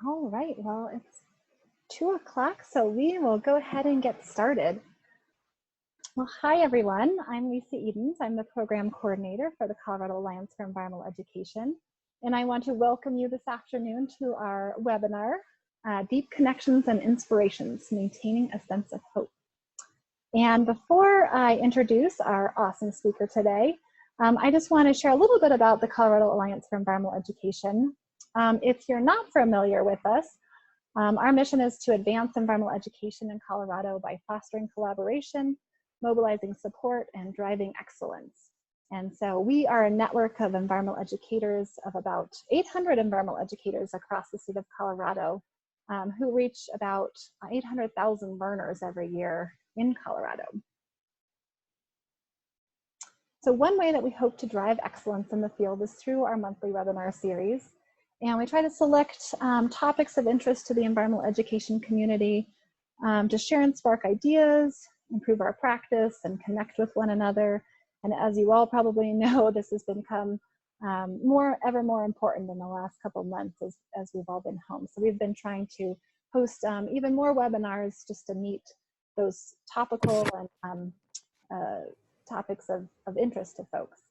All right, well, it's 2 o'clock, so we will go ahead and get started. Well, hi everyone, I'm Lisa Edens. I'm the program coordinator for the Colorado Alliance for Environmental Education. And I want to welcome you this afternoon to our webinar, Deep Connections and Inspirations, Maintaining a Sense of Hope. And before I introduce our awesome speaker today, I just want to share a little bit about the Colorado Alliance for Environmental Education. If you're not familiar with us, our mission is to advance environmental education in Colorado by fostering collaboration, mobilizing support, and driving excellence. And so we are a network of environmental educators of about 800 environmental educators across the state of Colorado who reach about 800,000 learners every year in Colorado. So one way that we hope to drive excellence in the field is through our monthly webinar series. And we try to select topics of interest to the environmental education community to share and spark ideas, improve our practice, and connect with one another. And as you all probably know, this has become ever more important in the last couple of months as we've all been home. So we've been trying to host even more webinars just to meet those topical and topics of interest to folks.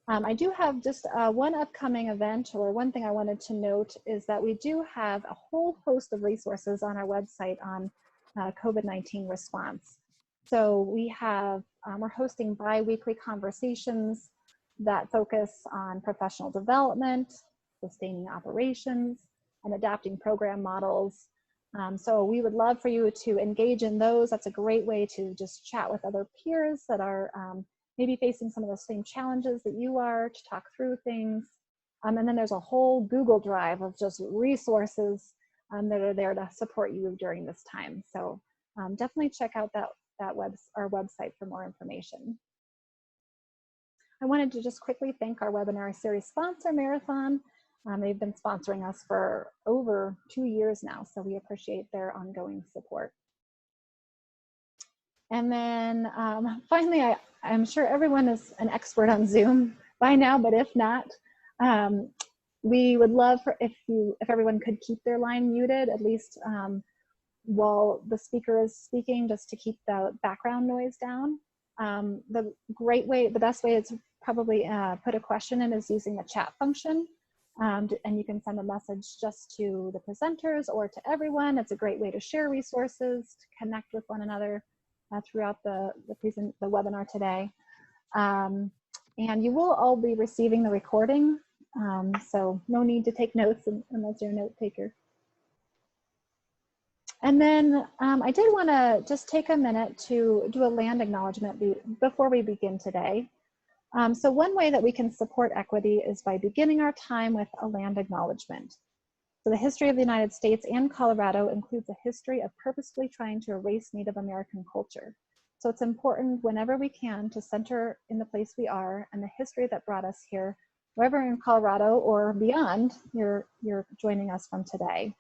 I do have just one upcoming event, or one thing I wanted to note is that we do have a whole host of resources on our website on COVID-19 response. So we're hosting bi-weekly conversations that focus on professional development, sustaining operations, and adapting program models. So we would love for you to engage in those. That's a great way to just chat with other peers that are maybe facing some of the same challenges that you are, to talk through things. And then there's a whole Google Drive of just resources that are there to support you during this time. So definitely check out our website for more information. I wanted to just quickly thank our webinar series sponsor, Marathon. They've been sponsoring us for over 2 years now, so we appreciate their ongoing support. And then finally, I'm sure everyone is an expert on Zoom by now, but if not, we would love if everyone could keep their line muted, at least while the speaker is speaking, just to keep the background noise down. The best way is probably put a question in is using the chat function. And you can send a message just to the presenters or to everyone. It's a great way to share resources, to connect with one another throughout the webinar today. And you will all be receiving the recording, so no need to take notes unless you're a note taker. And then I did want to just take a minute to do a land acknowledgement before we begin today. So one way that we can support equity is by beginning our time with a land acknowledgement. So the history of the United States and Colorado includes a history of purposefully trying to erase Native American culture. So it's important whenever we can to center in the place we are and the history that brought us here, wherever in Colorado or beyond you're joining us from today.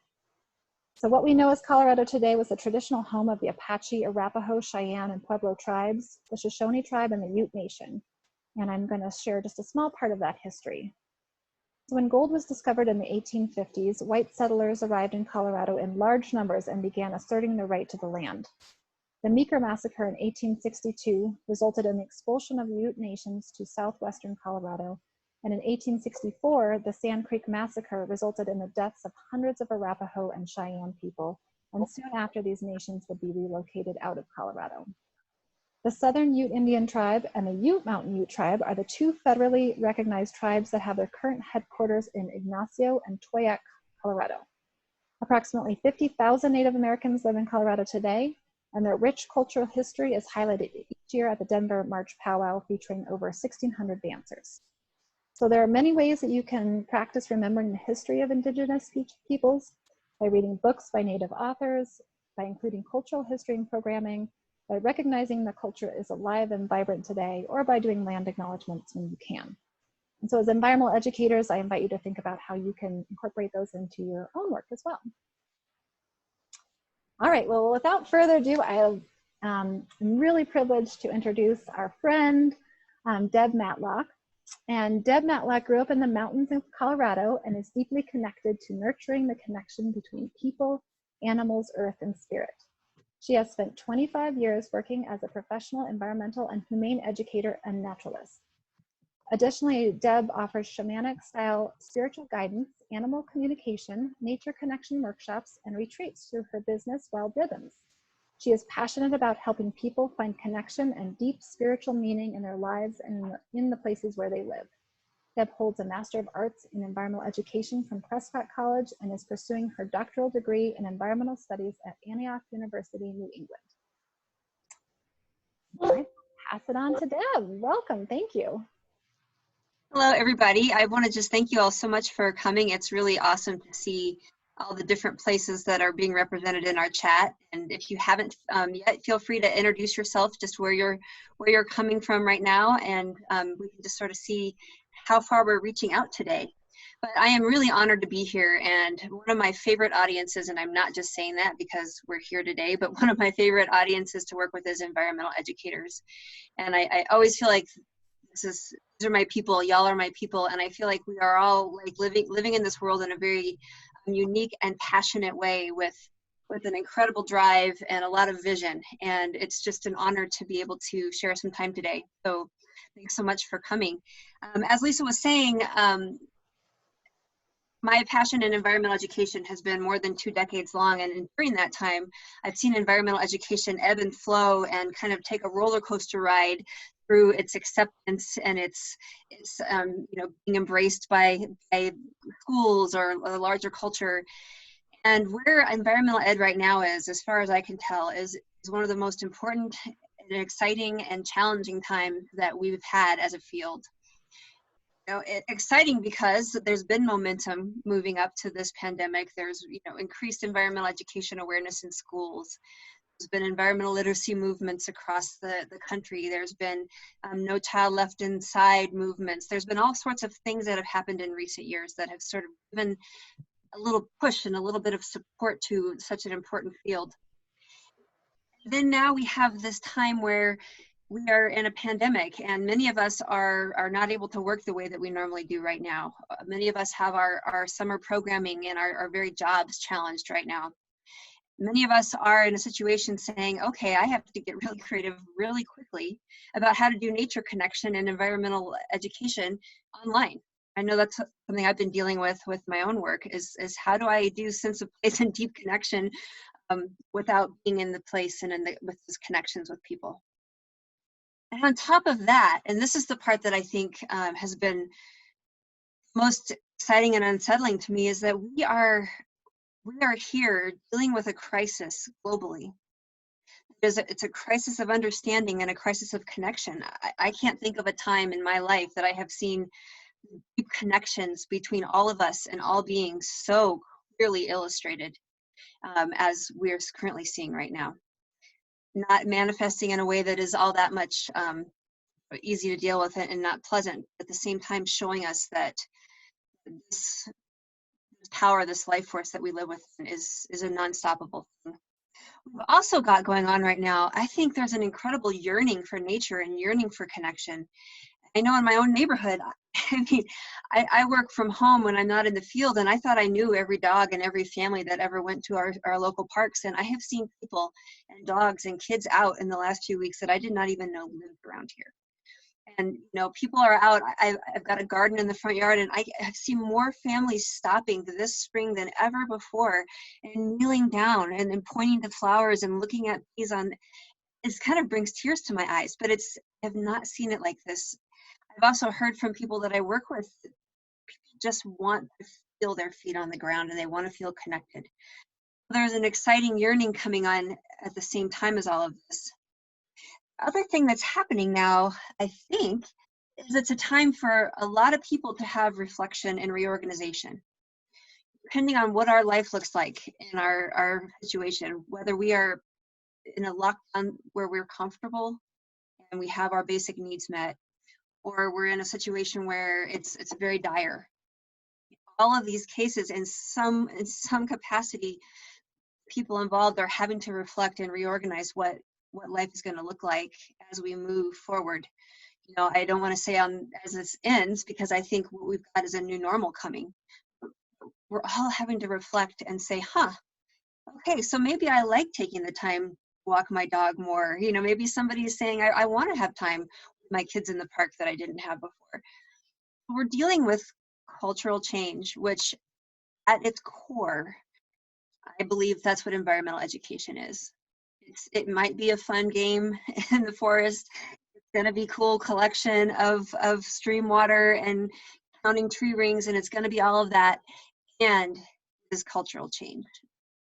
So what we know as Colorado today was the traditional home of the Apache, Arapaho, Cheyenne, and Pueblo tribes, the Shoshone tribe, and the Ute Nation. And I'm going to share just a small part of that history. So when gold was discovered in the 1850s, white settlers arrived in Colorado in large numbers and began asserting their right to the land. The Meeker Massacre in 1862 resulted in the expulsion of the Ute Nations to southwestern Colorado. And in 1864, the Sand Creek Massacre resulted in the deaths of hundreds of Arapaho and Cheyenne people. And soon after, these nations would be relocated out of Colorado. The Southern Ute Indian Tribe and the Ute Mountain Ute Tribe are the two federally recognized tribes that have their current headquarters in Ignacio and Toyac, Colorado. Approximately 50,000 Native Americans live in Colorado today, and their rich cultural history is highlighted each year at the Denver March Powwow, featuring over 1,600 dancers. So there are many ways that you can practice remembering the history of Indigenous peoples: by reading books by Native authors, by including cultural history in programming, by recognizing the culture is alive and vibrant today, or by doing land acknowledgements when you can. And so as environmental educators, I invite you to think about how you can incorporate those into your own work as well. All right, well, without further ado, I'm really privileged to introduce our friend, Deb Matlock. And Deb Matlock grew up in the mountains of Colorado and is deeply connected to nurturing the connection between people, animals, earth, and spirit. She has spent 25 years working as a professional environmental and humane educator and naturalist. Additionally, Deb offers shamanic-style spiritual guidance, animal communication, nature connection workshops, and retreats through her business, Wild Rhythms. She is passionate about helping people find connection and deep spiritual meaning in their lives and in the places where they live. Deb holds a Master of Arts in Environmental Education from Prescott College and is pursuing her doctoral degree in Environmental Studies at Antioch University, New England. I pass it on to Deb. Welcome, thank you. Hello, everybody. I want to just thank you all so much for coming. It's really awesome to see all the different places that are being represented in our chat. And if you haven't yet, feel free to introduce yourself, just where you're coming from right now, and we can just sort of see how far we're reaching out today. But I am really honored to be here, and one of my favorite audiences, and I'm not just saying that because we're here today, but one of my favorite audiences to work with is environmental educators. And I always feel like these are my people, y'all are my people, and I feel like we are all like living in this world in a very unique and passionate way with an incredible drive and a lot of vision, and it's just an honor to be able to share some time today. So thanks so much for coming. As Lisa was saying, my passion in environmental education has been more than 2 decades long, and during that time I've seen environmental education ebb and flow and kind of take a roller coaster ride through its acceptance and its you know, being embraced by schools or a larger culture. And where environmental ed right now is, as far as I can tell, is one of the most important and exciting and challenging times that we've had as a field. You know, exciting because there's been momentum moving up to this pandemic. There's, you know, increased environmental education awareness in schools. There's been environmental literacy movements across the country. There's been No Child Left Inside movements. There's been all sorts of things that have happened in recent years that have sort of given a little push and a little bit of support to such an important field. Then now we have this time where we are in a pandemic, and many of us are not able to work the way that we normally do right now. Many of us have our summer programming and our very jobs challenged right now. Many of us are in a situation saying, okay, I have to get really creative really quickly about how to do nature connection and environmental education online. I know that's something I've been dealing with my own work, is how do I do sense of place and deep connection without being in the place and with these connections with people. And on top of that, and this is the part that I think has been most exciting and unsettling to me, is that we are here dealing with a crisis globally. It's a crisis of understanding and a crisis of connection. I can't think of a time in my life that I have seen deep connections between all of us and all beings so clearly illustrated as we're currently seeing right now. Not manifesting in a way that is all that much easy to deal with and not pleasant, but at the same time showing us that this power, this life force that we live with is a non-stoppable thing. We've also got going on right now, I think there's an incredible yearning for nature and yearning for connection. I know in my own neighborhood, I mean, I work from home when I'm not in the field, and I thought I knew every dog and every family that ever went to our local parks, and I have seen people and dogs and kids out in the last few weeks that I did not even know lived around here. And, you know, people are out. I've got a garden in the front yard, and I've seen more families stopping this spring than ever before and kneeling down and then pointing to flowers and looking at these on. It kind of brings tears to my eyes, but I have not seen it like this. I've also heard from people that I work with, people just want to feel their feet on the ground and they want to feel connected. There's an exciting yearning coming on at the same time as all of this. Other thing that's happening now, I think, is it's a time for a lot of people to have reflection and reorganization. Depending on what our life looks like in our situation, whether we are in a lockdown where we're comfortable and we have our basic needs met, or we're in a situation where it's very dire. All of these cases, in some capacity, people involved are having to reflect and reorganize what life is going to look like as we move forward. You know, I don't want to say as this ends, because I think what we've got is a new normal coming. We're all having to reflect and say, huh, okay, so maybe I like taking the time to walk my dog more. You know, maybe somebody is saying, I want to have time with my kids in the park that I didn't have before. We're dealing with cultural change, which at its core, I believe that's what environmental education is. It might be a fun game in the forest. It's going to be cool collection of stream water and counting tree rings, and it's going to be all of that. And this cultural change.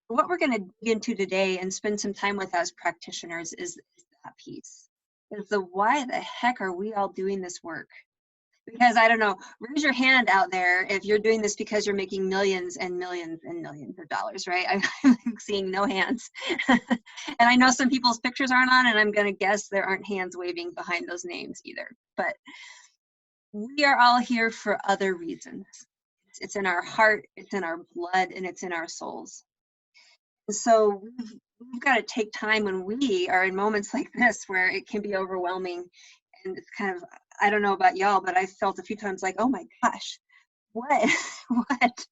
What we're going to dig into today and spend some time with as practitioners is that piece. Is the why the heck are we all doing this work? Because I don't know, raise your hand out there if you're doing this because you're making millions and millions and millions of dollars, right? I'm seeing no hands. And I know some people's pictures aren't on, and I'm going to guess there aren't hands waving behind those names either. But we are all here for other reasons. It's in our heart, it's in our blood, and it's in our souls. And so we've got to take time when we are in moments like this where it can be overwhelming, and it's kind of, I don't know about y'all, but I felt a few times like, oh my gosh, what? What?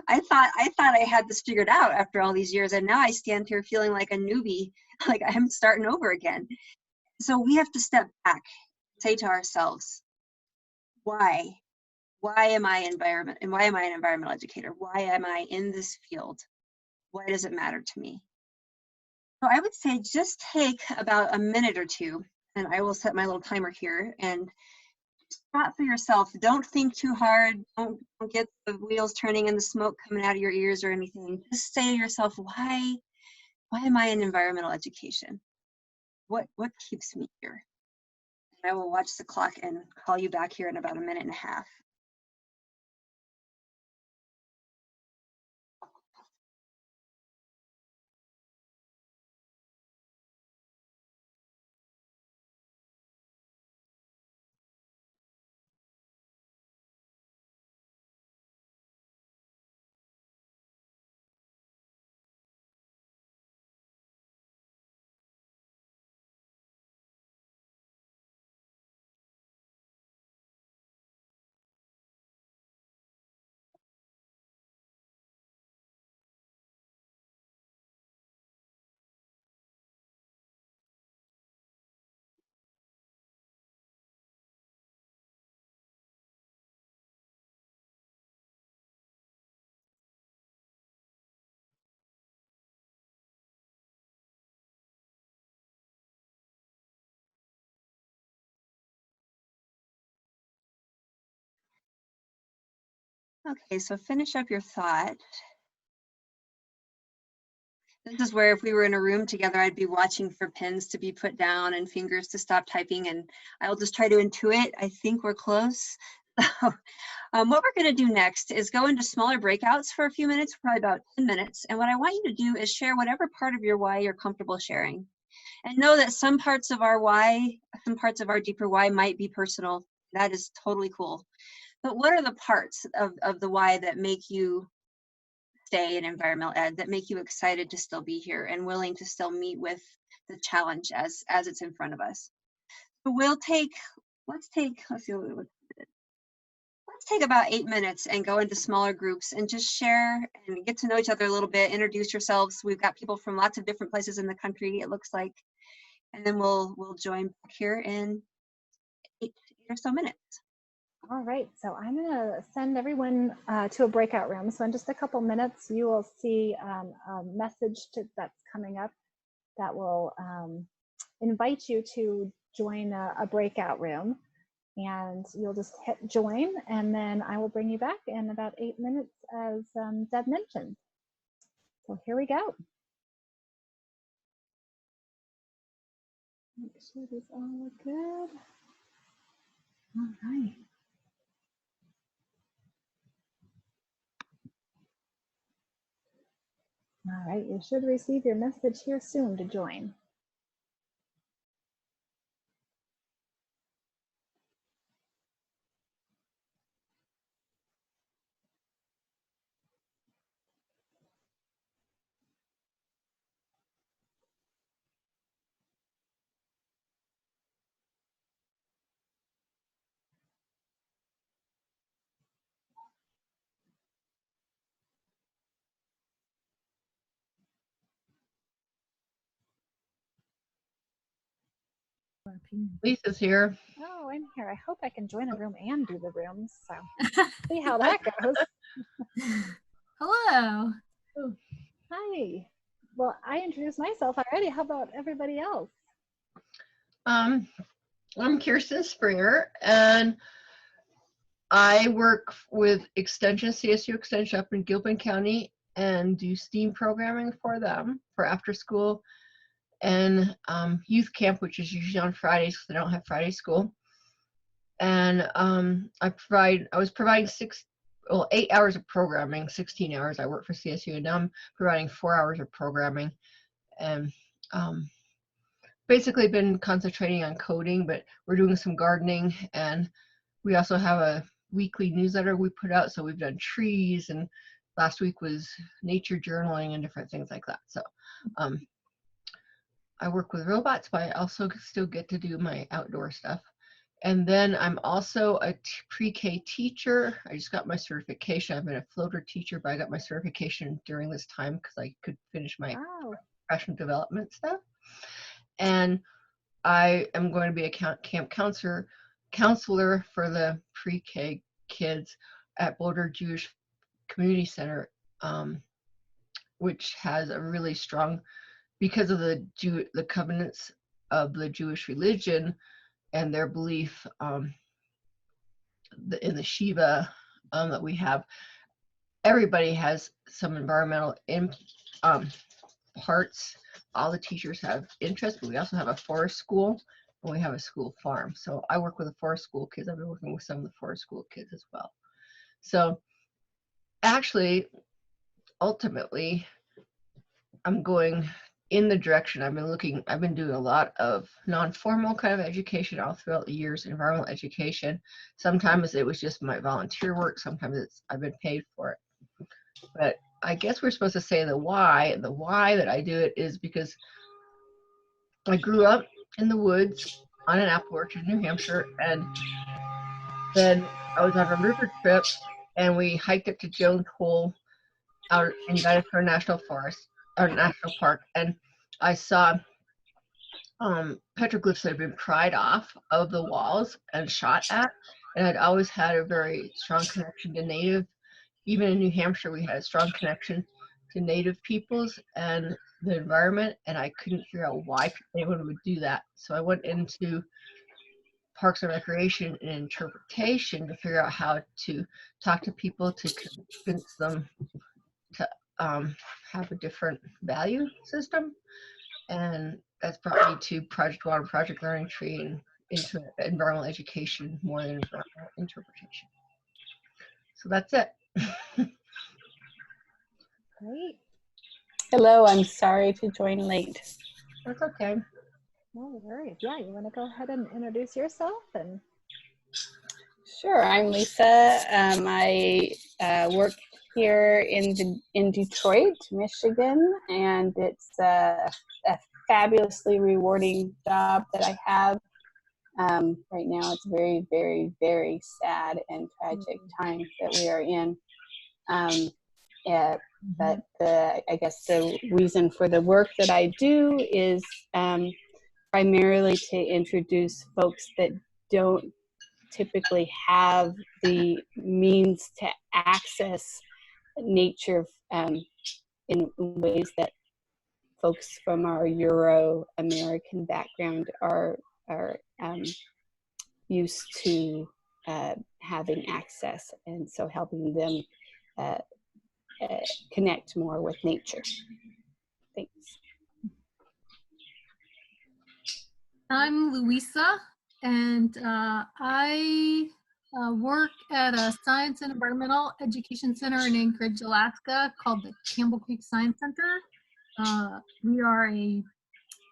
I thought I had this figured out after all these years, and now I stand here feeling like a newbie, like I'm starting over again. So we have to step back, say to ourselves, why? Why am I an environmental educator? Why am I in this field? Why does it matter to me? So I would say just take about a minute or two, and I will set my little timer here, and just thought for yourself. Don't think too hard. Don't get the wheels turning and the smoke coming out of your ears or anything. Just say to yourself, why am I in environmental education? What keeps me here? And I will watch the clock and call you back here in about a minute and a half. Okay, so finish up your thought. This is where if we were in a room together, I'd be watching for pens to be put down and fingers to stop typing, and I'll just try to intuit. I think we're close. So, what we're going to do next is go into smaller breakouts for a few minutes, probably about 10 minutes. And what I want you to do is share whatever part of your why you're comfortable sharing. And know that some parts of our why, some parts of our deeper why might be personal. That is totally cool. But what are the parts of the why that make you stay in environmental ed, that make you excited to still be here and willing to still meet with the challenge as it's in front of us? So let's take about 8 minutes and go into smaller groups and just share and get to know each other a little bit, introduce yourselves. We've got people from lots of different places in the country, it looks like, and then we'll join back here in eight or so minutes. All right, so I'm going to send everyone to a breakout room. So in just a couple minutes, you will see a message that's coming up that will invite you to join a breakout room. And you'll just hit join, and then I will bring you back in about 8 minutes, as Deb mentioned. So here we go. Make sure these all look good. All right. All right, you should receive your message here soon to join. Lisa's here. Oh, I'm here. I hope I can join a room and do the rooms. So see how that goes. Hello. Oh, hi. Well, I introduced myself already. How about everybody else? I'm Kirsten Springer, and I work with Extension, CSU Extension up in Gilpin County, and do STEAM programming for them for after school and youth camp, which is usually on Fridays because they don't have Friday school. And I was providing 8 hours of programming, 16 hours. I work for CSU, and now I'm providing 4 hours of programming, and basically been concentrating on coding, but we're doing some gardening, and we also have a weekly newsletter we put out. So we've done trees, and last week was nature journaling and different things like that. So I work with robots, but I also still get to do my outdoor stuff. And then I'm also a pre-K teacher. I just got my certification. I've been a floater teacher, but I got my certification during this time because I could finish my professional development stuff. And I am going to be a camp counselor for the pre-K kids at Boulder Jewish Community Center, which has a really strong, because of the covenants of the Jewish religion and their belief in the Shiva that we have. Everybody has some environmental parts. All the teachers have interest, but we also have a forest school and we have a school farm. So I work with the forest school kids. I've been working with some of the forest school kids as well. So actually, ultimately, I'm going in the direction I've been doing a lot of non-formal kind of education all throughout the years, environmental education. Sometimes it was just my volunteer work. Sometimes I've been paid for it. But I guess we're supposed to say the why. The why that I do it is because I grew up in the woods on an apple orchard in New Hampshire, and then I was on a river trip, and we hiked up to Jones Hole out in Gettysburg National Forest or National Park, and I saw petroglyphs that had been pried off of the walls and shot at, and I'd always had a very strong connection to Native. Even in New Hampshire, we had a strong connection to Native peoples and the environment, and I couldn't figure out why anyone would do that. So I went into Parks and Recreation and interpretation to figure out how to talk to people to convince them to have a different value system. And that's brought me to Project Water, Project Learning Tree, and into environmental education more than environmental interpretation. So that's it. Great. Hello, I'm sorry to join late. That's okay. No worries. Yeah, you want to go ahead and introduce yourself? And Sure, I'm Lisa. I work here in Detroit, Michigan, and it's a fabulously rewarding job that I have. Right now, it's very, very, very sad and tragic times that we are in. But I guess the reason for the work that I do is primarily to introduce folks that don't typically have the means to access nature in ways that folks from our Euro-American background are used to having access, and so helping them connect more with nature. Thanks. I'm Louisa, and I work at a science and environmental education center in Anchorage, Alaska, called the Campbell Creek Science Center. We are a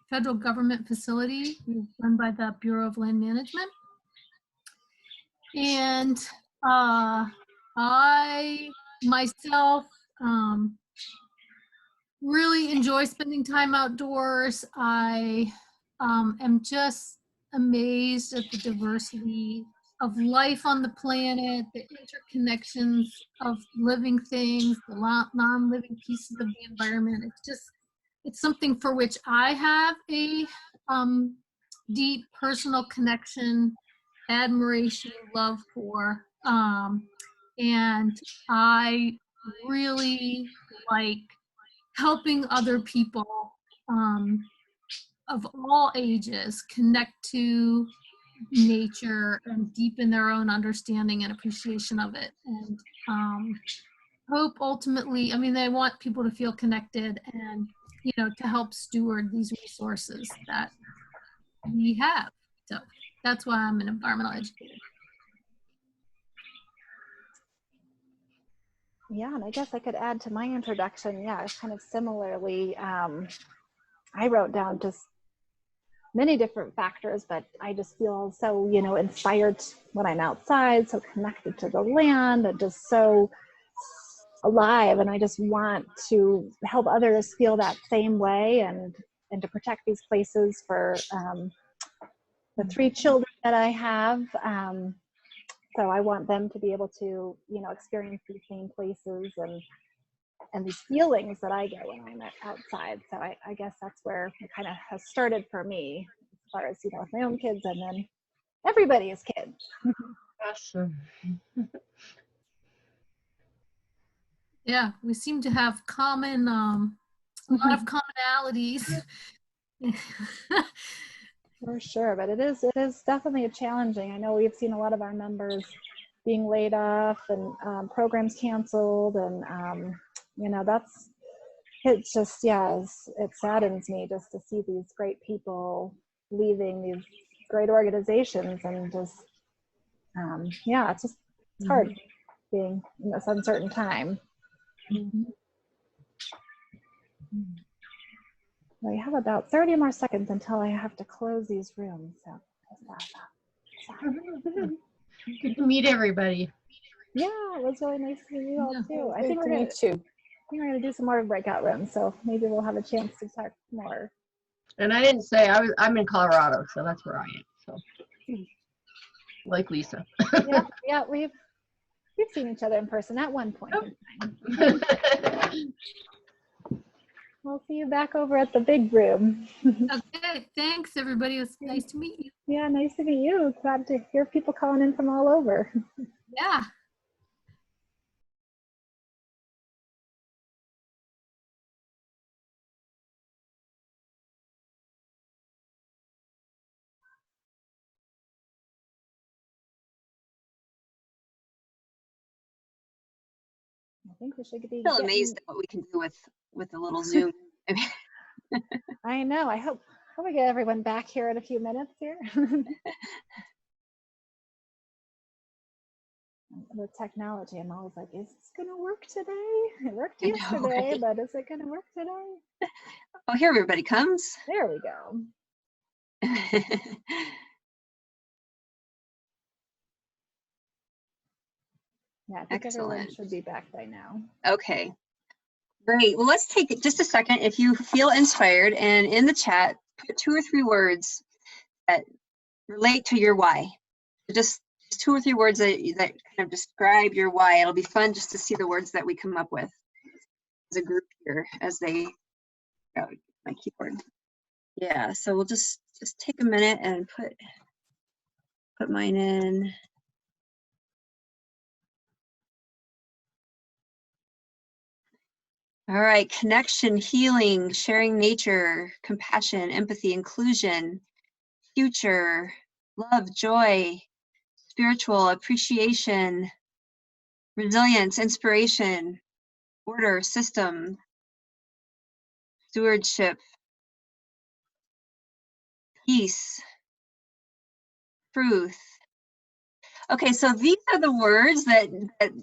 federal government facility run by the Bureau of Land Management. And I myself really enjoy spending time outdoors. I am just amazed at the diversity of life on the planet, the interconnections of living things, the non-living pieces of the environment. It's something for which I have a deep personal connection, admiration, love for. And I really like helping other people of all ages connect to nature and deepen their own understanding and appreciation of it. And hope ultimately, I mean, they want people to feel connected and, you know, to help steward these resources that we have. So that's why I'm an environmental educator. Yeah, and I guess I could add to my introduction, yeah, kind of similarly, I wrote down just many different factors, but I just feel so, you know, inspired when I'm outside, so connected to the land, and just so alive. And I just want to help others feel that same way, and to protect these places for the 3 children that I have. So I want them to be able to, you know, experience these same places and these feelings that I get when I'm outside. So I guess that's where it kind of has started for me, as far as, you know, with my own kids, and then everybody's kids. Awesome. Yeah, we seem to have common, a lot of commonalities. For sure, but it is definitely challenging. I know we've seen a lot of our members being laid off and programs canceled, and you know, it's just, yeah, it saddens me just to see these great people leaving these great organizations, and just yeah, it's hard being in this uncertain time. We have about 30 more seconds until I have to close these rooms. So Good to meet everybody. yeah, it was really nice to meet you all too. I think we're gonna do some more breakout rooms, so maybe we'll have a chance to talk more. And I didn't say I'm in Colorado, so that's where I am. So, like Lisa. Yeah, we've seen each other in person at one point in time. We'll see you back over at the big room. Okay, thanks everybody. It was nice to meet you. Yeah, nice to meet you. Glad to hear people calling in from all over. Yeah. I think we should be. I'm still amazed at what we can do with a little Zoom. I mean, I know. I hope we get everyone back here in a few minutes here. With technology, I'm always like, is this gonna work today? It worked yesterday, right? But is it gonna work today? Oh, here everybody comes. There we go. Yeah, I think everyone should be back by now. Okay, great. Well, let's take just a second. If you feel inspired, and in the chat, put 2 or 3 words that relate to your why. Just 2 or 3 words that kind of describe your why. It'll be fun just to see the words that we come up with as a group here as they go. My keyboard. Yeah, so we'll just take a minute and put mine in. All right, connection, healing, sharing nature, compassion, empathy, inclusion, future, love, joy, spiritual, appreciation, resilience, inspiration, order, system, stewardship, peace, truth. Okay, so these are the words that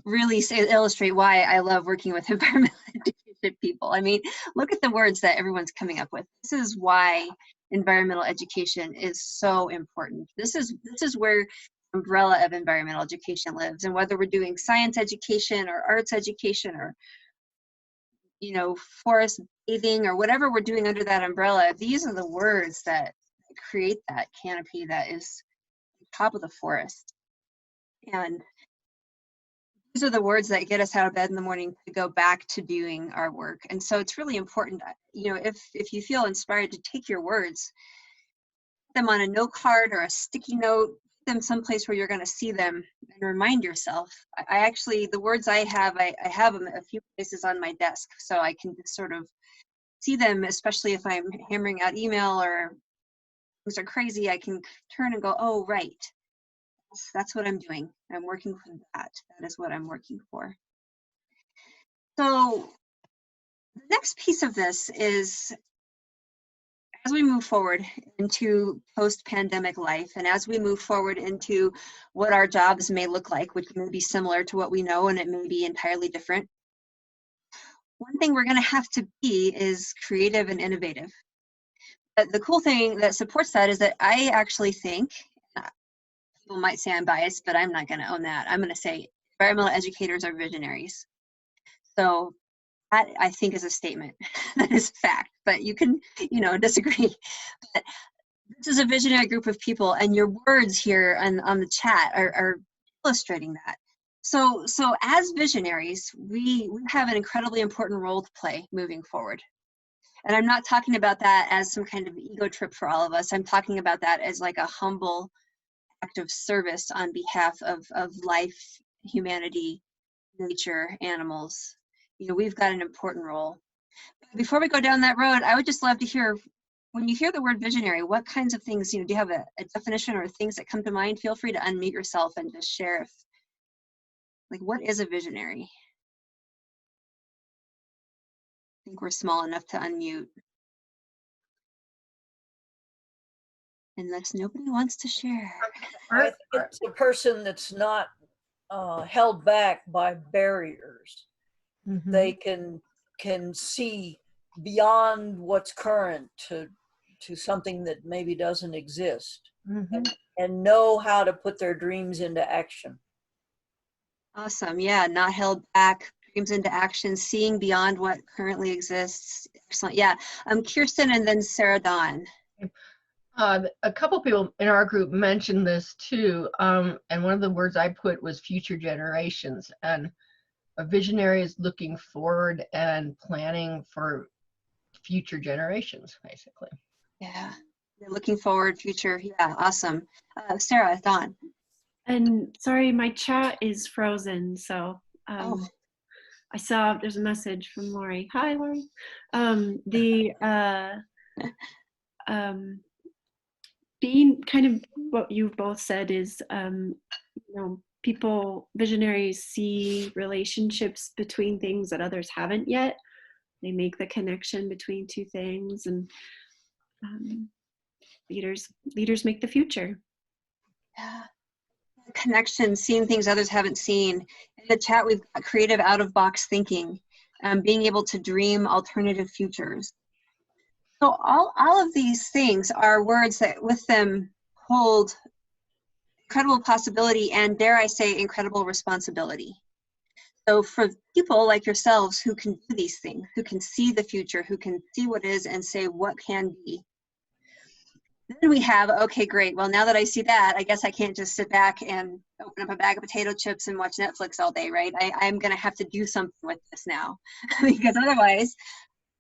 really illustrate why I love working with environmental education people. I mean, look at the words that everyone's coming up with. This is why environmental education is so important. This is where the umbrella of environmental education lives. And whether we're doing science education or arts education or, you know, forest bathing or whatever we're doing under that umbrella, these are the words that create that canopy that is top of the forest. And these are the words that get us out of bed in the morning to go back to doing our work. And so it's really important, you know, if you feel inspired to take your words, them on a note card or a sticky note, put them someplace where you're going to see them, and remind yourself. I actually, the words I have them a few places on my desk, so I can just sort of see them, especially if I'm hammering out email or things are crazy. I can turn and go, oh, right. That's what I'm doing. I'm working for that. That is what I'm working for. So the next piece of this is, as we move forward into post-pandemic life, and as we move forward into what our jobs may look like, which may be similar to what we know and it may be entirely different, one thing we're going to have to be is creative and innovative. But the cool thing that supports that is that I actually think, people might say I'm biased, but I'm not going to own that. I'm going to say environmental educators are visionaries. So that, I think, is a statement. That is fact, but you can, disagree. But this is a visionary group of people, and your words here on the chat are illustrating that. So as visionaries, we have an incredibly important role to play moving forward. And I'm not talking about that as some kind of ego trip for all of us. I'm talking about that as like a humble act of service on behalf of life, humanity, nature, animals. We've got an important role. Before we go down that road, I would just love to hear, when you hear the word visionary, what kinds of things, do you have a definition or things that come to mind? Feel free to unmute yourself and just share what is a visionary? I think we're small enough to unmute. Unless nobody wants to share. I think it's a person that's not held back by barriers. Mhm. They can see beyond what's current to something that maybe doesn't exist, Mhm. and know how to put their dreams into action. Awesome. Yeah, not held back, dreams into action, seeing beyond what currently exists. Excellent. Yeah. Kirsten and then Sarah Dawn. A couple people in our group mentioned this too, and one of the words I put was future generations. And a visionary is looking forward and planning for future generations, basically. Yeah, they're looking forward, future. Yeah, awesome. Sarah, Dawn. And sorry, my chat is frozen, so I saw there's a message from Lori. Hi, Lori. Being kind of what you both said is, people, visionaries, see relationships between things that others haven't yet. They make the connection between two things, and leaders make the future. Yeah. Connection, seeing things others haven't seen. In the chat, we've got creative out-of-box thinking, being able to dream alternative futures. So all of these things are words that with them hold incredible possibility and, dare I say, incredible responsibility. So for people like yourselves who can do these things, who can see the future, who can see what is and say what can be, then we have, okay, great. Well, now that I see that, I guess I can't just sit back and open up a bag of potato chips and watch Netflix all day, right? I'm going to have to do something with this now because otherwise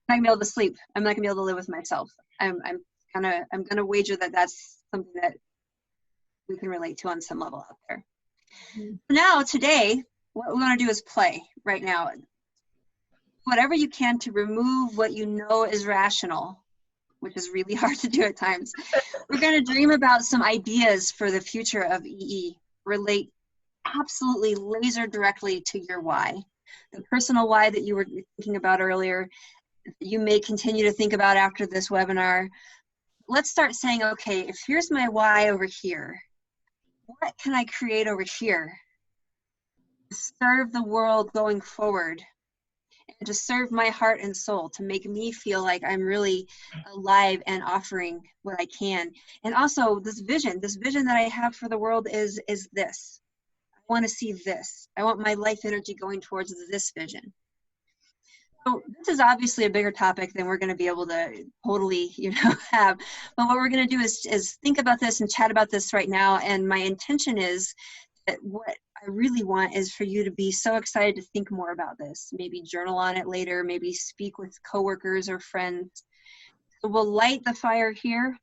I'm not going to be able to sleep. I'm not going to be able to live with myself. I'm gonna wager that that's something that we can relate to on some level out there. Now, today, what we want to do is play right now. Whatever you can to remove what you know is rational, which is really hard to do at times. We're going to dream about some ideas for the future of EE, relate absolutely laser directly to your why. The personal why that you were thinking about earlier, you may continue to think about after this webinar. Let's start saying, okay, if here's my why over here, what can I create over here to serve the world going forward? And to serve my heart and soul, to make me feel like I'm really alive and offering what I can. And also this vision that I have for the world is this. I want to see this. I want my life energy going towards this vision. So this is obviously a bigger topic than we're going to be able to totally, have. But what we're going to do is think about this and chat about this right now. And my intention is that what I really want is for you to be so excited to think more about this. Maybe journal on it later, maybe speak with coworkers or friends. So we'll light the fire here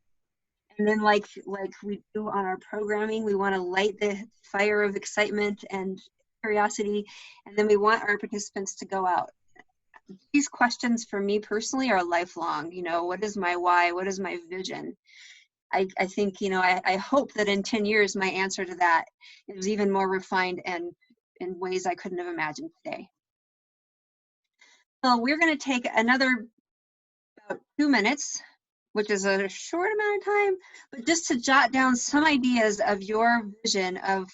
And then like we do on our programming, we want to light the fire of excitement and curiosity, and then we want our participants to go out. These questions for me personally are lifelong. You know, what is my why? What is my vision? I think, you know, I hope that in 10 years, my answer to that is even more refined and in ways I couldn't have imagined today. So we're going to take another about 2 minutes, which is a short amount of time, but just to jot down some ideas of your vision of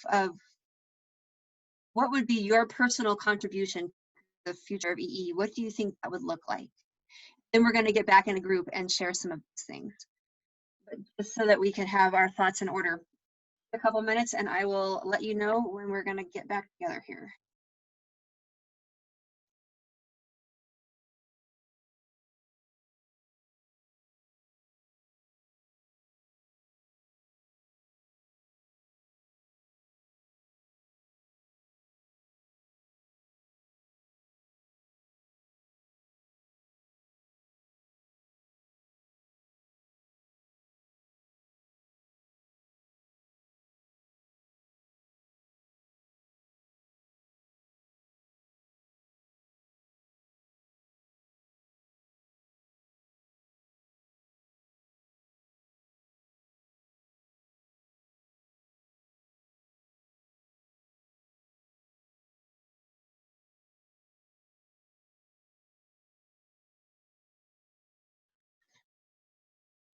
what would be your personal contribution to the future of EE. What do you think that would look like? Then we're going to get back in a group and share some of these things, but just so that we can have our thoughts in order. A couple minutes, and I will let you know when we're going to get back together here.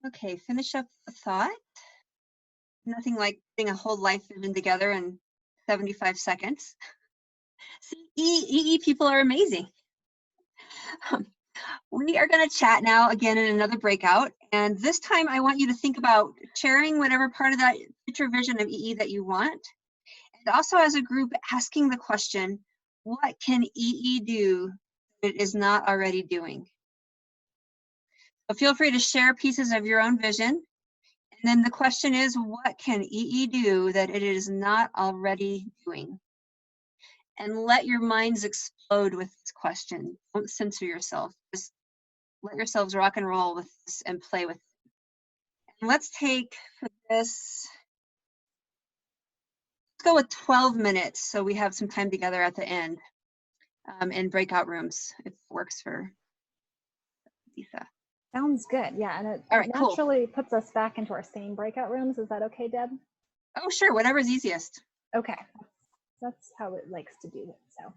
Okay, finish up the thought. Nothing like putting a whole life vision together in 75 seconds. See, EE people are amazing. We are going to chat now again in another breakout, and this time I want you to think about sharing whatever part of that future vision of EE that you want, and also as a group asking the question, what can EE do that it is not already doing? So feel free to share pieces of your own vision, and then the question is, what can EE do that it is not already doing? And let your minds explode with this question. Don't censor yourself. Just let yourselves rock and roll with this and play with it. And let's take for this, let's go with 12 minutes so we have some time together at the end in breakout rooms, if it works for Lisa. Sounds good. Yeah, and it All right, naturally puts us back into our same breakout rooms. Is that okay, Deb? Oh, sure, whatever's easiest. Okay, that's how it likes to do it. So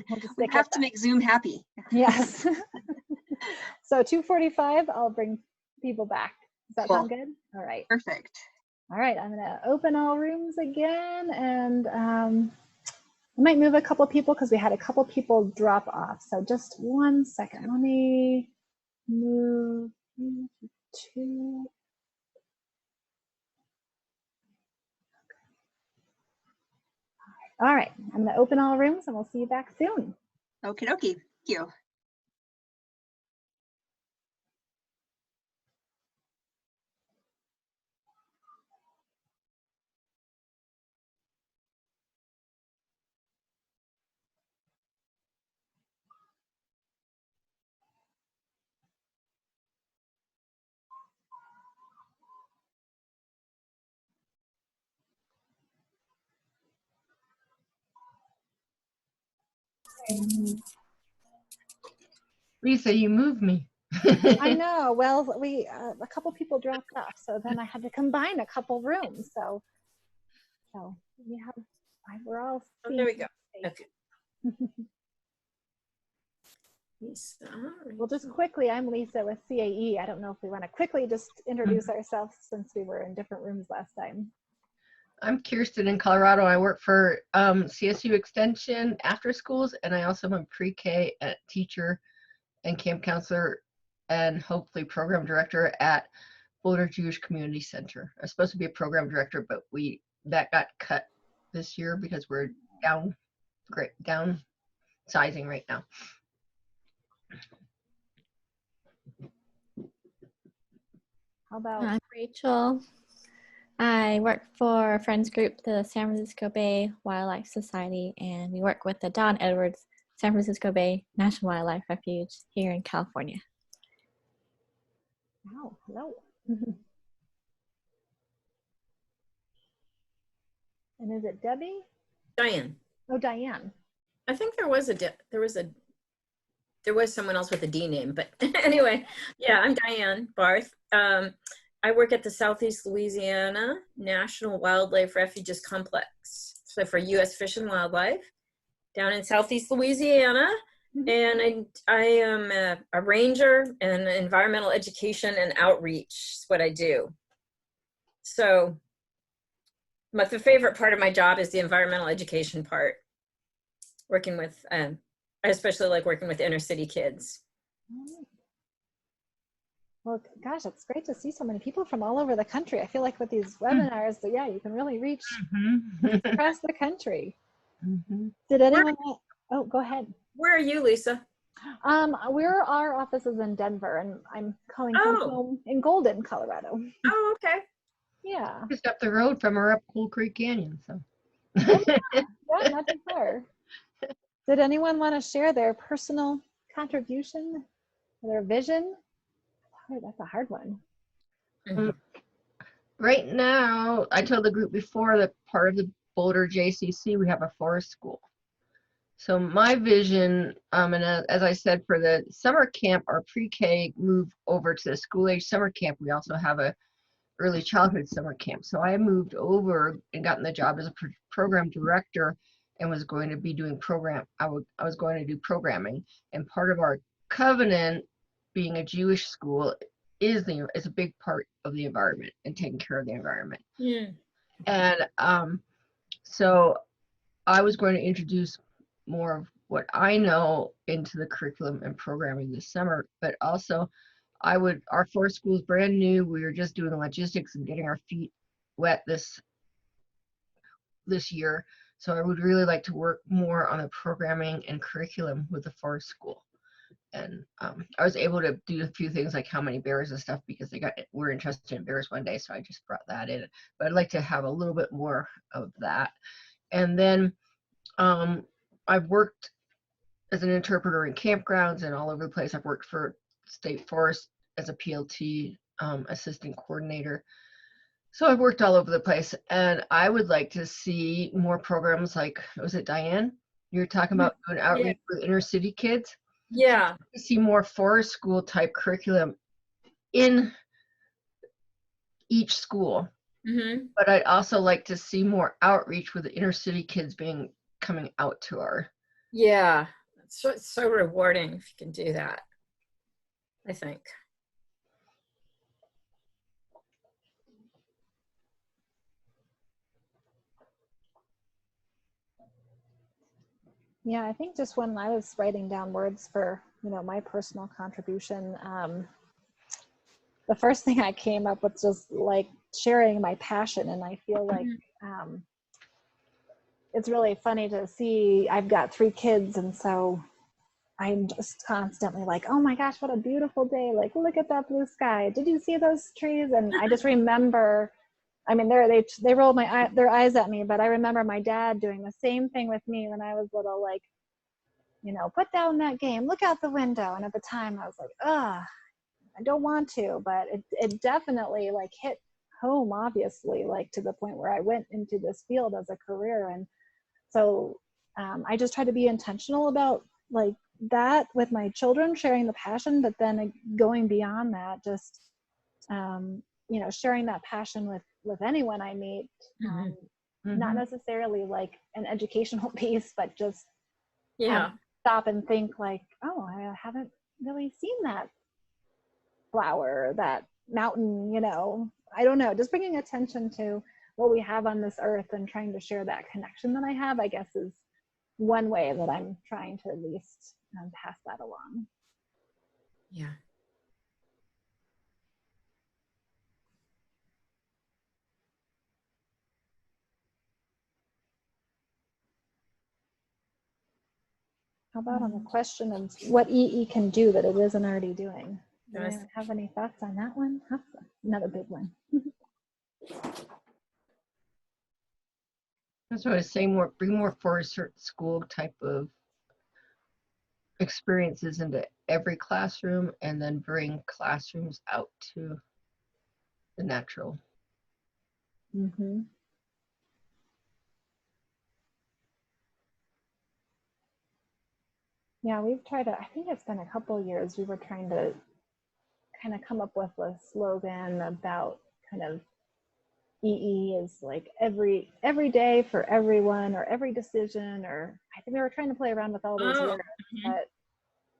we'll just We stick have with to that. make Zoom happy. Yes. So 2:45, I'll bring people back. Does that sound good? All right. Perfect. All right, I'm gonna open all rooms again, and I might move a couple people because we had a couple people drop off. So just 1 second. Let me move to. All right, I'm gonna open all rooms and we'll see you back soon. Okie dokie. Thank you. Lisa, you moved me. I know. Well, we a couple people dropped off, so then I had to combine a couple rooms. So we have. We're all. Oh, there we go. Okay. Lisa. Well, just quickly, I'm Lisa with CAE. I don't know if we want to quickly just introduce ourselves since we were in different rooms last time. I'm Kirsten in Colorado. I work for CSU Extension after schools, and I also am a pre-K teacher and camp counselor and hopefully program director at Boulder Jewish Community Center. I was supposed to be a program director, but that got cut this year because we're downsizing right now. How about? I'm Rachel. I work for a friends group, the San Francisco Bay Wildlife Society, and we work with the Don Edwards San Francisco Bay National Wildlife Refuge here in California. Oh, hello. And is it Debbie? Diane. Oh, Diane. I think there was someone else with a D name, but anyway, yeah, I'm Diane Barth. I work at the Southeast Louisiana National Wildlife Refuges Complex, so for U.S. Fish and Wildlife down in Southeast Louisiana. And I am a ranger and environmental education and outreach is what I do. So the favorite part of my job is the environmental education part, working with, I especially like working with inner city kids. Well, gosh, it's great to see so many people from all over the country. I feel like with these webinars, yeah, you can really reach across the country. Did anyone? Oh, go ahead. Where are you, Lisa? Our office is in Denver, and I'm calling from home in Golden, Colorado. Oh, okay. Yeah. Just up the road from her up Cool Creek Canyon. So. Yeah, not too far. Did anyone want to share their personal contribution, their vision? Oh, that's a hard one. Right now, I told the group before that part of the Boulder JCC, we have a forest school. So my vision, and as I said, for the summer camp, our pre-K moved over to the school-age summer camp. We also have a early childhood summer camp. So I moved over and gotten the job as a program director and was going to be doing I was going to do programming. And part of our covenant, being a Jewish school, is a big part of the environment and taking care of the environment. Yeah. And so I was going to introduce more of what I know into the curriculum and programming this summer, but also our forest school is brand new. We were just doing the logistics and getting our feet wet this year. So I would really like to work more on the programming and curriculum with the forest school. And I was able to do a few things like how many bears and stuff because we're interested in bears one day. So I just brought that in, but I'd like to have a little bit more of that. And then I've worked as an interpreter in campgrounds and all over the place. I've worked for State Forest as a PLT assistant coordinator. So I've worked all over the place, and I would like to see more programs like, was it Diane? You were talking about doing outreach with inner city kids? Yeah. To see more forest school type curriculum in each school. But I'd also like to see more outreach with the inner city kids coming out to our. Yeah, it's so rewarding if you can do that, I think. Yeah, I think just when I was writing down words for, my personal contribution, the first thing I came up with just like sharing my passion. And I feel like it's really funny to see, I've got 3 kids. And so I'm just constantly like, oh my gosh, what a beautiful day. Like, look at that blue sky. Did you see those trees? And I just remember, I mean, they rolled their eyes at me, but I remember my dad doing the same thing with me when I was little, like, put down that game, look out the window. And at the time I was like, I don't want to, but it definitely like hit home, obviously, like to the point where I went into this field as a career. And so I just try to be intentional about like that with my children, sharing the passion, but then going beyond that, just, sharing that passion with anyone I meet, not necessarily like an educational piece, but just stop and think like, oh, I haven't really seen that flower, that mountain, I don't know, just bringing attention to what we have on this earth and trying to share that connection that I have, I guess, is one way that I'm trying to at least pass that along. Yeah. How about on the question of what EE can do that it isn't already doing? Do you have any thoughts on that one? That's another big one. That's what I was saying, bring more forest school type of experiences into every classroom, and then bring classrooms out to the natural. Yeah, we've tried to, I think it's been a couple of years, we were trying to kind of come up with a slogan about kind of EE is like every day for everyone, or every decision, or I think we were trying to play around with all those Oh, words, but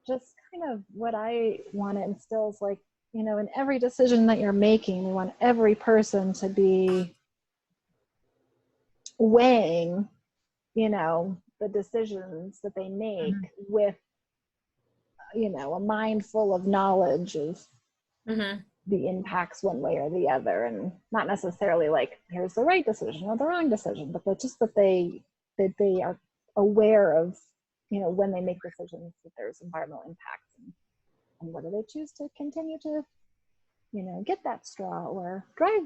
just kind of what I want to instill is like, you know, in every decision that you're making, we want every person to be weighing, you know, the decisions that they make with, you know, a mind full of knowledge of the impacts one way or the other, and not necessarily like here's the right decision or the wrong decision, but just that they are aware of, you know, when they make decisions that there's environmental impacts, and whether they choose to continue to, you know, get that straw or drive,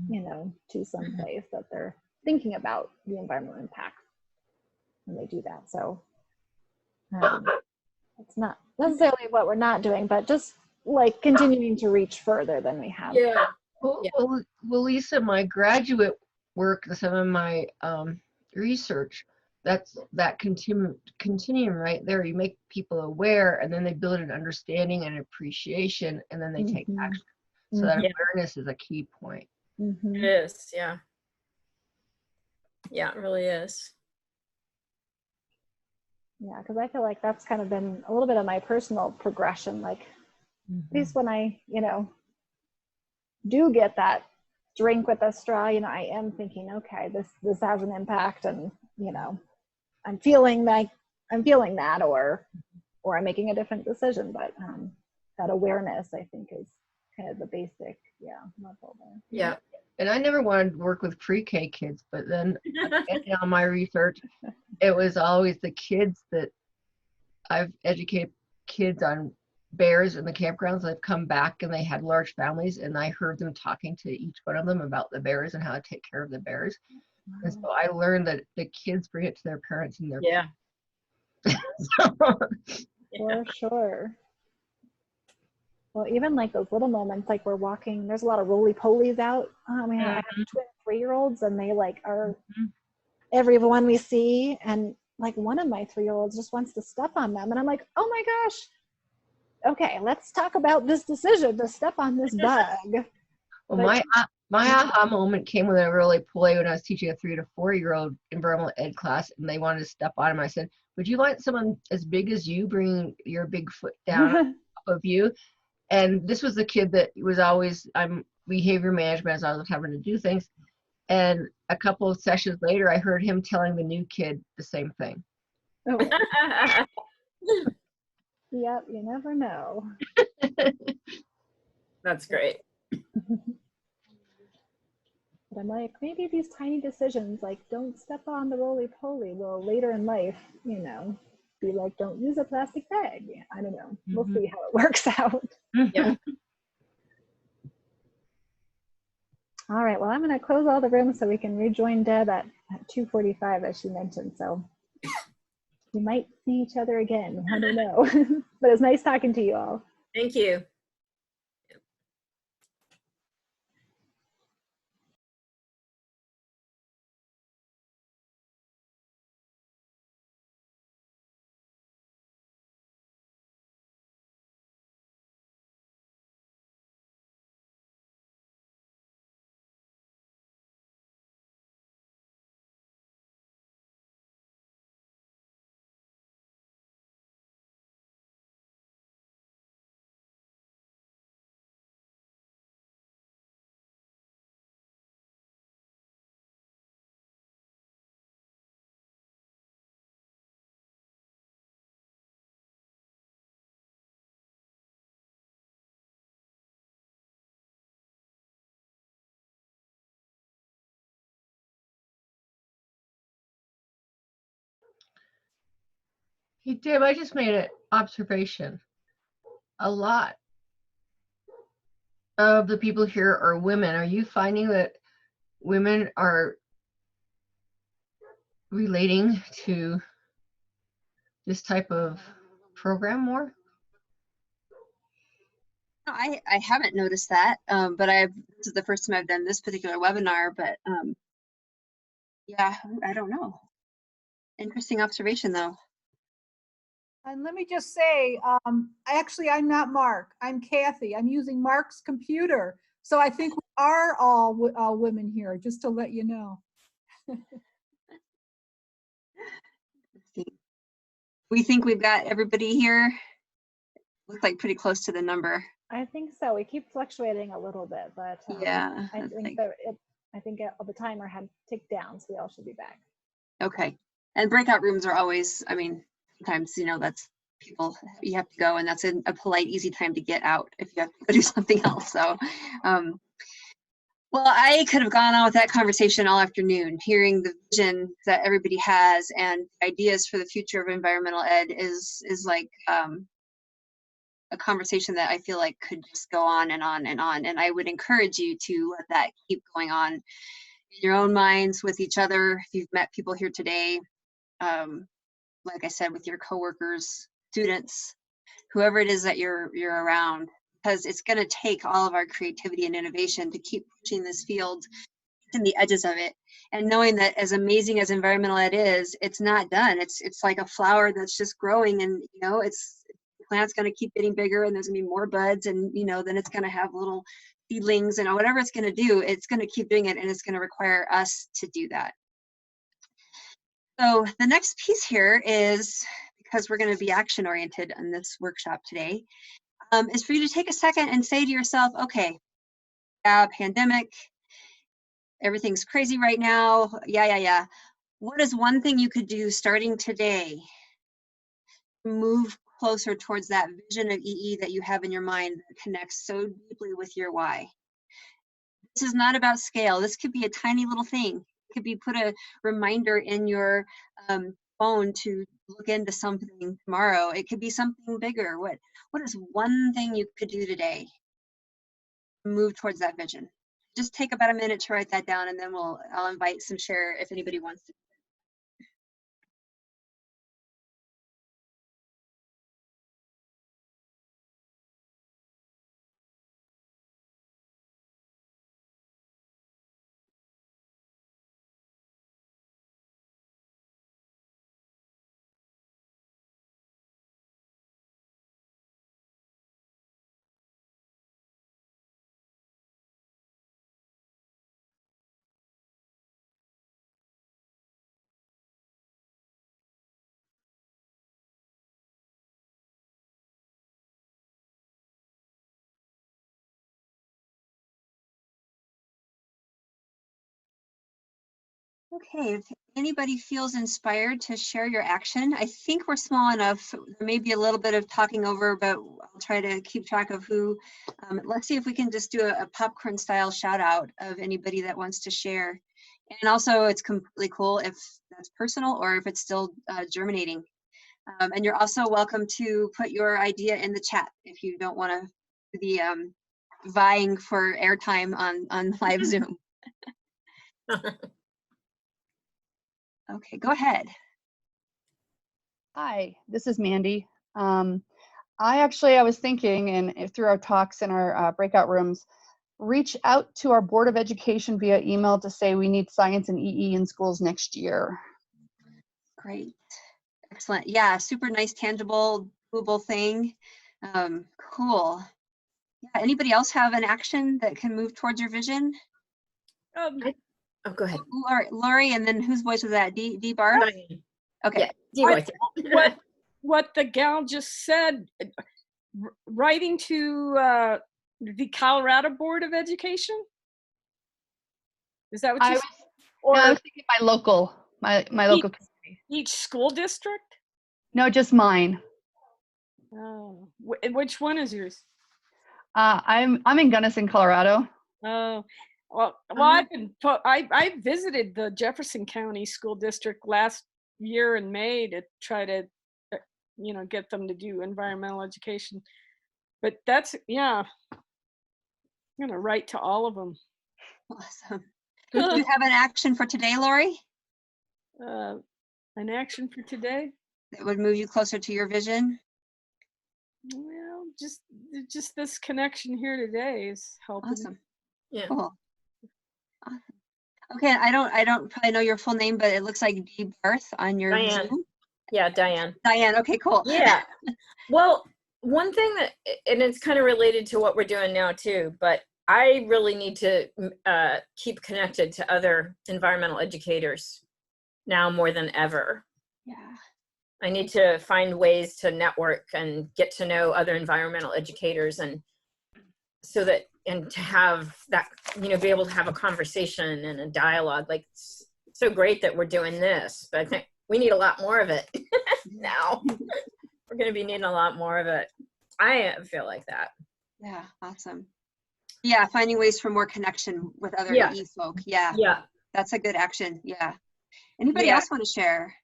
you know, to some place that they're thinking about the environmental impact when they do that. So it's not necessarily what we're not doing, but just like continuing to reach further than we have. yeah. Well, Lisa, my graduate work, some of my research, that's that continuum right there. You make people aware, and then they build an understanding and appreciation, and then they take action. So that awareness is a key point. It is, yeah. Yeah, it really is. Yeah, because I feel like that's kind of been a little bit of my personal progression. Like, at least when I, you know, do get that drink with a straw, you know, I am thinking, okay, this has an impact, and, you know, I'm feeling that, or I'm making a different decision. But that awareness, I think, is kind of the basic, level there. Yeah. And I never wanted to work with pre-K kids, but then on my research, it was always the kids that I've educated kids on bears in the campgrounds. I've come back and they had large families, and I heard them talking to each one of them about the bears and how to take care of the bears. And so I learned that the kids bring it to their parents and their For sure. Well, even like those little moments, like we're walking, there's a lot of roly-polies out. I have twin 3-year-olds, and they like are everyone we see, and like one of my 3-year-olds just wants to step on them, and I'm like, oh my gosh, okay, let's talk about this decision to step on this bug. Well, my aha moment came with a roly-poly when I was teaching a 3 to 4-year-old environmental ed class, and they wanted to step on him. I said, would you like someone as big as you bringing your big foot down on top of you? And this was the kid that was always, I'm behavior management as I was having to do things. And a couple of sessions later, I heard him telling the new kid the same thing. Oh. Yep, you never know. That's great. But I'm like, maybe these tiny decisions, like don't step on the roly-poly, will later in life, you know, be like, don't use a plastic bag. I don't know. We'll see how it works out. Yeah. All right, well, I'm going to close all the rooms so we can rejoin Deb at 2:45, as she mentioned. So we might see each other again. I don't know. But it's nice talking to you all. Thank you. Hey, Deb, I just made an observation. A lot of the people here are women. Are you finding that women are relating to this type of program more? No, I haven't noticed that, but this is the first time I've done this particular webinar, but yeah, I don't know. Interesting observation though. And let me just say, actually, I'm not Mark. I'm Kathy. I'm using Mark's computer. So I think we are all women here, just to let you know. We think we've got everybody here. Looks like pretty close to the number. I think so. We keep fluctuating a little bit, but Yeah, I think the timer had ticked down, so we all should be back. Okay. And breakout rooms are always, I mean, sometimes, you know, that's people, you have to go, and that's a polite, easy time to get out if you have to go do something else. So, well, I could have gone on with that conversation all afternoon. Hearing the vision that everybody has and ideas for the future of environmental ed is like a conversation that I feel like could just go on and on and on. And I would encourage you to let that keep going on in your own minds with each other. If you've met people here today, like I said, with your coworkers, students, whoever it is that you're around, because it's going to take all of our creativity and innovation to keep pushing this field in the edges of it. And knowing that as amazing as environmental ed is, it's not done. It's like a flower that's just growing, and you know, the plant's going to keep getting bigger, and there's going to be more buds, and you know, then it's going to have little seedlings, and whatever it's going to do, it's going to keep doing it, and it's going to require us to do that. So the next piece here is, because we're going to be action oriented in this workshop today, is for you to take a second and say to yourself, okay, yeah, pandemic, everything's crazy right now. Yeah. What is one thing you could do starting today to move closer towards that vision of EE that you have in your mind that connects so deeply with your why? This is not about scale. This could be a tiny little thing. It could be put a reminder in your phone to look into something tomorrow. It could be something bigger. What is one thing you could do today to move towards that vision? Just take about a minute to write that down, and then I'll invite some share if anybody wants to. Okay, if anybody feels inspired to share your action, I think we're small enough. There may be a little bit of talking over, but I'll try to keep track of who. Let's see if we can just do a popcorn style shout out of anybody that wants to share. And also, it's completely cool if that's personal or if it's still germinating. And you're also welcome to put your idea in the chat if you don't want to be vying for airtime on live Zoom. Okay, go ahead. Hi, this is Mandy. I was thinking, and through our talks in our breakout rooms, reach out to our Board of Education via email to say we need science and EE in schools next year. Great, excellent. Yeah, super nice, tangible, doable thing. Cool. Yeah, anybody else have an action that can move towards your vision? Oh, go ahead. Lori, and then whose voice was that? D Barth? Okay. Yeah, what the gal just said, writing to the Colorado Board of Education? Is that what you said? No, I was thinking my local community. Each school district? No, just mine. Oh, which one is yours? I'm in Gunnison, Colorado. Oh, well, I visited the Jefferson County School District last year in May to try to, get them to do environmental education. But that's, yeah, I'm gonna write to all of them. Awesome. Do you have an action for today, Lori? An action for today? That would move you closer to your vision? Well, just this connection here today is helping. Awesome. Yeah. Cool. Awesome. Okay, I don't probably know your full name, but it looks like D Barth on your Diane. Zoom. Yeah, Diane. Diane, okay, cool. Yeah. Well, one thing that, and it's kind of related to what we're doing now too, but I really need to keep connected to other environmental educators now more than ever. Yeah. I need to find ways to network and get to know other environmental educators, and so that, and to have that, you know, be able to have a conversation and a dialogue. Like, it's so great that we're doing this, but I think we need a lot more of it now. We're going to be needing a lot more of it. I feel like that. Yeah, awesome. Yeah, finding ways for more connection with other AE folk. Yeah. Yeah. That's a good action. Yeah. Anybody else want to share?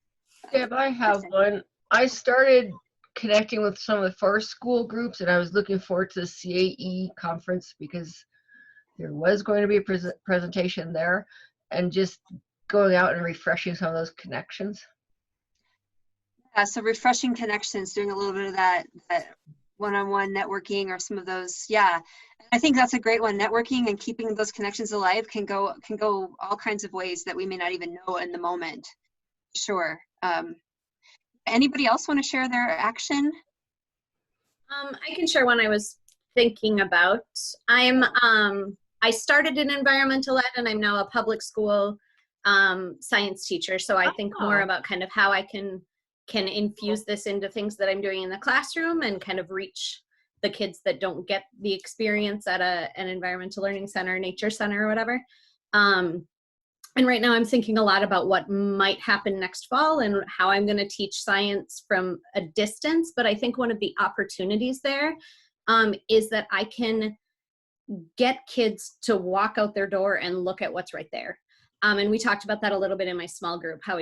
Deb, I have one. I started connecting with some of the forest school groups, and I was looking forward to the CAEE conference because there was going to be a presentation there, and just going out and refreshing some of those connections. Yeah, so refreshing connections, doing a little bit of that one-on-one networking or some of those. Yeah, I think that's a great one. Networking and keeping those connections alive can go all kinds of ways that we may not even know in the moment. Sure. Anybody else want to share their action? I can share one I was thinking about. I started in environmental ed, and I'm now a public school science teacher. So I think more about kind of how I can infuse this into things that I'm doing in the classroom and kind of reach the kids that don't get the experience at an environmental learning center, nature center, or whatever. And right now I'm thinking a lot about what might happen next fall and how I'm going to teach science from a distance. But I think one of the opportunities there is that I can get kids to walk out their door and look at what's right there. And we talked about that a little bit in my small group, how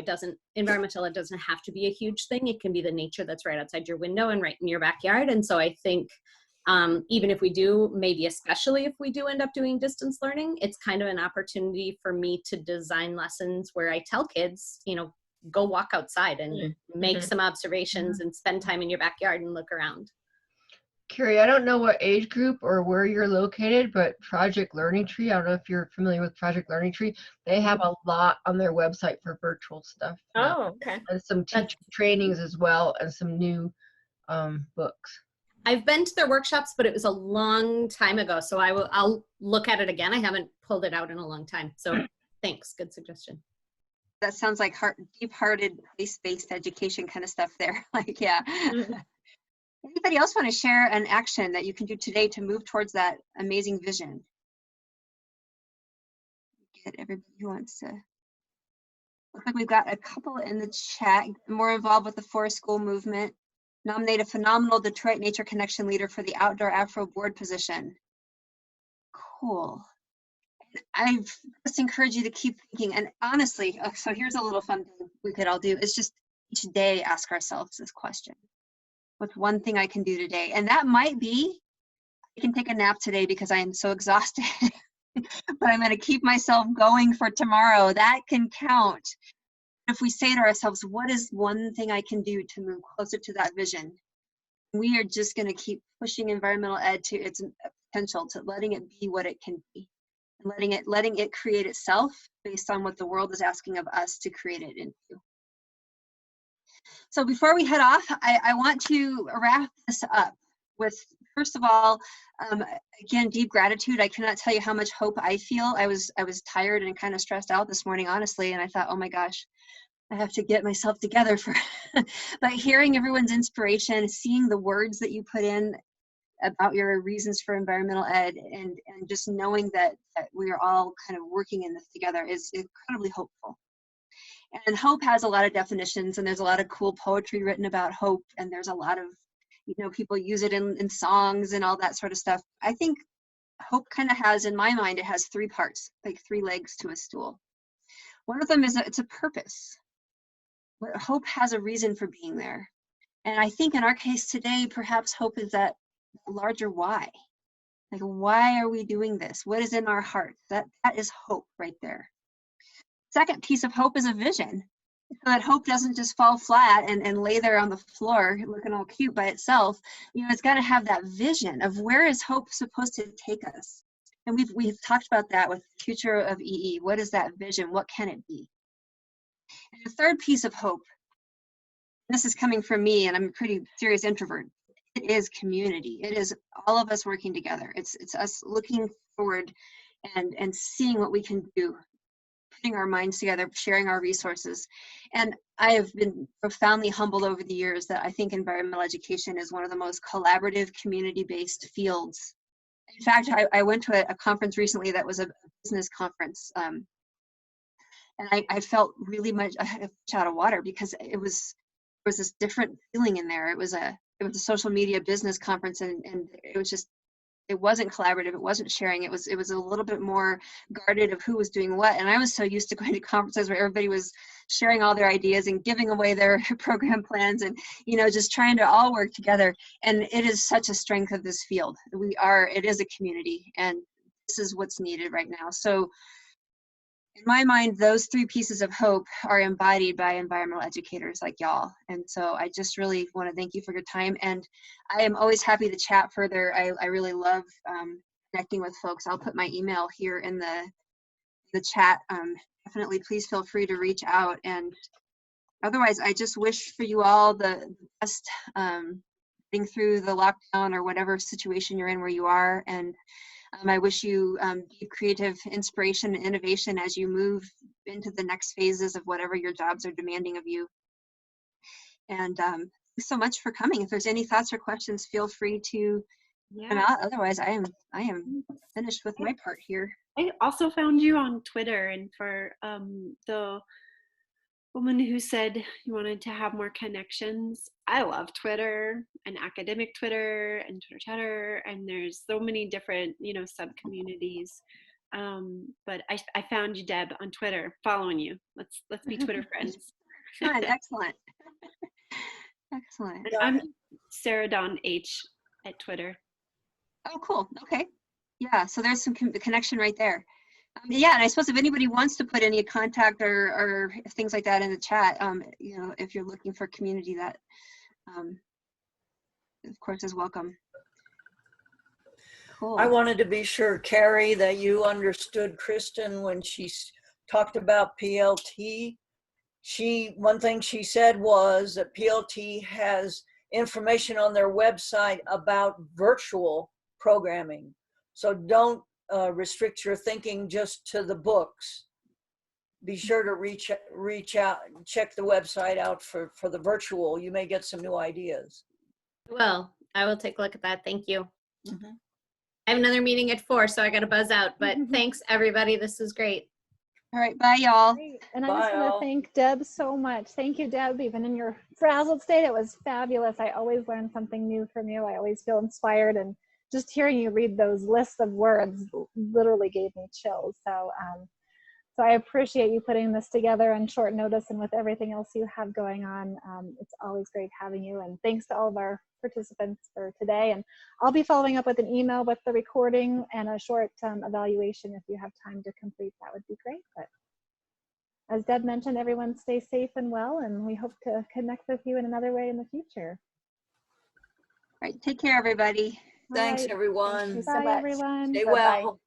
environmental, it doesn't have to be a huge thing. It can be the nature that's right outside your window and right in your backyard. And so I think even if we do, maybe especially if we do end up doing distance learning, it's kind of an opportunity for me to design lessons where I tell kids, you know, go walk outside and make some observations and spend time in your backyard and look around. Carrie, I don't know what age group or where you're located, but Project Learning Tree, I don't know if you're familiar with Project Learning Tree, they have a lot on their website for virtual stuff. Oh, okay. And some teacher trainings as well, and some new books. I've been to their workshops, but it was a long time ago, so I'll look at it again. I haven't pulled it out in a long time, so thanks. Good suggestion. That sounds like deep-hearted, place-based education kind of stuff there. Like, yeah. Anybody else want to share an action that you can do today to move towards that amazing vision? Get everybody who wants to. Looks like we've got a couple in the chat more involved with the forest school movement. Nominate a phenomenal Detroit Nature Connection leader for the outdoor Afro board position. Cool. I just encourage you to keep thinking. And honestly, so here's a little fun thing we could all do is just each day ask ourselves this question. What's one thing I can do today? And that might be, I can take a nap today because I am so exhausted, but I'm going to keep myself going for tomorrow. That can count. If we say to ourselves, what is one thing I can do to move closer to that vision? We are just going to keep pushing environmental ed to its potential, to letting it be what it can be, and letting it create itself based on what the world is asking of us to create it into. So before we head off, I want to wrap this up with, first of all, again, deep gratitude. I cannot tell you how much hope I feel. I was tired and kind of stressed out this morning, honestly, and I thought, oh my gosh, I have to get myself together for, but hearing everyone's inspiration, seeing the words that you put in about your reasons for environmental ed, and just knowing that we are all kind of working in this together is incredibly hopeful. And hope has a lot of definitions, and there's a lot of cool poetry written about hope, and there's a lot of, you know, people use it in songs and all that sort of stuff. I think hope kind of has, in my mind, it has three parts, like three legs to a stool. One of them is it's a purpose. Hope has a reason for being there. And I think in our case today, perhaps hope is that larger why. Like, why are we doing this? What is in our heart? That is hope right there. Second piece of hope is a vision. So that hope doesn't just fall flat and lay there on the floor looking all cute by itself. You know, it's got to have that vision of where is hope supposed to take us. And we've talked about that with the future of EE. What is that vision? What can it be? And the third piece of hope this is coming from me, and I'm a pretty serious introvert, it is community. It is all of us working together. It's us looking forward and seeing what we can do, putting our minds together, sharing our resources. And I have been profoundly humbled over the years that I think environmental education is one of the most collaborative, community-based fields. In fact, I went to a conference recently that was a business conference, and I felt really much out of water, because there was this different feeling in there. It was a social media business conference, and it was just, it wasn't collaborative, it wasn't sharing, it was a little bit more guarded of who was doing what. And I was so used to going to conferences where everybody was sharing all their ideas and giving away their program plans, and just trying to all work together. And it is such a strength of this field. It is a community, and this is what's needed right now. So in my mind, those three pieces of hope are embodied by environmental educators like y'all. And so I just really want to thank you for your time. And I am always happy to chat further. I really love connecting with folks. I'll put my email here in the chat. Definitely, please feel free to reach out. And otherwise, I just wish for you all the best getting through the lockdown or whatever situation you're in where you are. And I wish you deep creative inspiration and innovation as you move into the next phases of whatever your jobs are demanding of you. And thanks so much for coming. If there's any thoughts or questions, feel free to come out. Otherwise, I am finished with my part here. I also found you on Twitter, and for the woman who said you wanted to have more connections. I love Twitter and academic Twitter and Twitter chatter, and there's so many different, sub communities. But I found you, Deb, on Twitter, following you. Let's be Twitter friends. Excellent. Excellent. And I'm Sarah Dawn H at Twitter. Oh, cool. Okay. Yeah. So there's some connection right there. Yeah, and I suppose if anybody wants to put any contact or things like that in the chat, if you're looking for community, that of course is welcome. Cool. I wanted to be sure, Carrie, that you understood Kristen when she talked about PLT. One thing she said was that PLT has information on their website about virtual programming. So don't restrict your thinking just to the books. Be sure to reach out, check the website out for the virtual. You may get some new ideas. Well, I will take a look at that. Thank you. Mm-hmm. I have another meeting at 4, so I got to buzz out, but thanks everybody. This is great. All right. Bye, y'all. And I just want to thank Deb so much. Thank you, Deb. Even in your frazzled state, it was fabulous. I always learn something new from you. I always feel inspired, and just hearing you read those lists of words literally gave me chills. So, so I appreciate you putting this together on short notice, and with everything else you have going on. It's always great having you. And thanks to all of our participants for today. And I'll be following up with an email with the recording and a short evaluation. If you have time to complete, that would be great. But as Deb mentioned, everyone stay safe and well, and we hope to connect with you in another way in the future. All right. Take care, everybody. Thanks, everyone. Bye, everyone. Stay well.